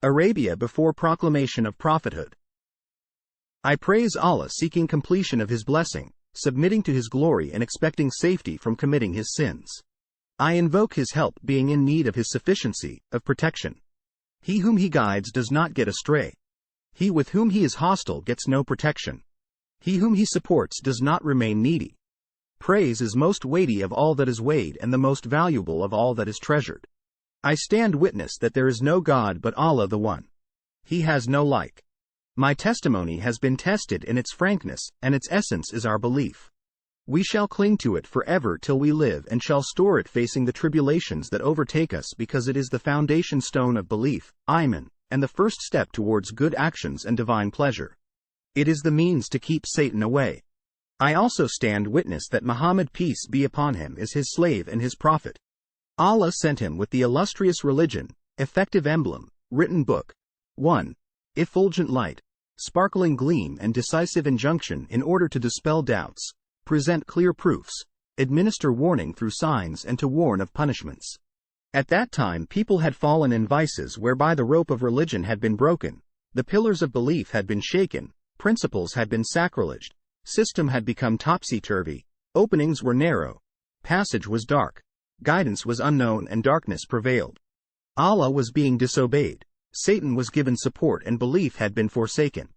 Arabia before proclamation of prophethood. I praise Allah, seeking completion of His blessing, submitting to His glory and expecting safety from committing His sins. I invoke His help, being in need of His sufficiency, of protection. He whom He guides does not get astray. He with whom He is hostile gets no protection. He whom He supports does not remain needy. Praise is most weighty of all that is weighed and the most valuable of all that is treasured. I stand witness that there is no God but Allah the One. He has no like. My testimony has been tested in its frankness, and its essence is our belief. We shall cling to it forever till we live, and shall store it facing the tribulations that overtake us, because it is the foundation stone of belief, Iman, and the first step towards good actions and divine pleasure. It is the means to keep Satan away. I also stand witness that Muhammad, peace be upon him, is his slave and his prophet. Allah sent him with the illustrious religion, effective emblem, written book. 1. Effulgent light, sparkling gleam and decisive injunction in order to dispel doubts, present clear proofs, administer warning through signs and to warn of punishments. At that time people had fallen in vices whereby the rope of religion had been broken, the pillars of belief had been shaken, principles had been sacrileged, system had become topsy-turvy, openings were narrow, passage was dark, guidance was unknown and darkness prevailed. Allah was being disobeyed, Satan was given support and belief had been forsaken.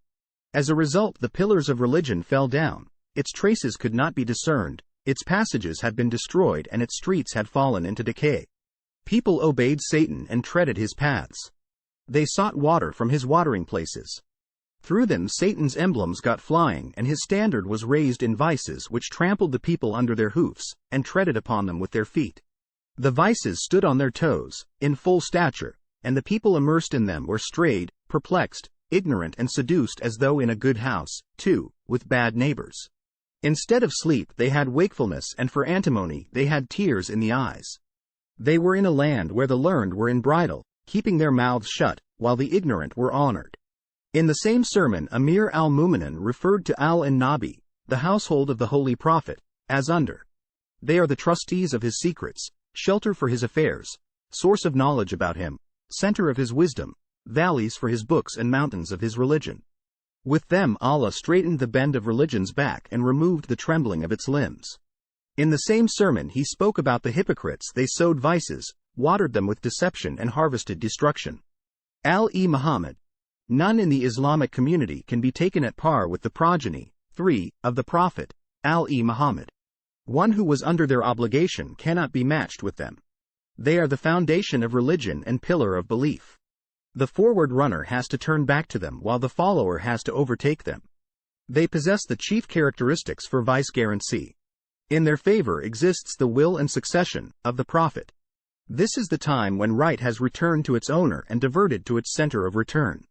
As a result, the pillars of religion fell down, its traces could not be discerned, its passages had been destroyed and its streets had fallen into decay. People obeyed Satan and treaded his paths. They sought water from his watering places. Through them Satan's emblems got flying, and his standard was raised in vices which trampled the people under their hoofs, and treaded upon them with their feet. The vices stood on their toes, in full stature, and the people immersed in them were strayed, perplexed, ignorant and seduced as though in a good house, too, with bad neighbors. Instead of sleep they had wakefulness, and for antimony they had tears in the eyes. They were in a land where the learned were in bridle, keeping their mouths shut, while the ignorant were honored. In the same sermon Amir al-Mu'minin referred to al-Nabi, the household of the Holy Prophet, as under. They are the trustees of his secrets, shelter for his affairs, source of knowledge about him, center of his wisdom, valleys for his books and mountains of his religion. With them Allah straightened the bend of religion's back and removed the trembling of its limbs. In the same sermon he spoke about the hypocrites. They sowed vices, watered them with deception and harvested destruction. Muhammad. None in the Islamic community can be taken at par with the progeny, 3, of the Prophet, Muhammad. One who was under their obligation cannot be matched with them. They are the foundation of religion and pillar of belief. The forward runner has to turn back to them while the follower has to overtake them. They possess the chief characteristics for vice guarantee. In their favor exists the will and succession of the Prophet. This is the time when right has returned to its owner and diverted to its center of return.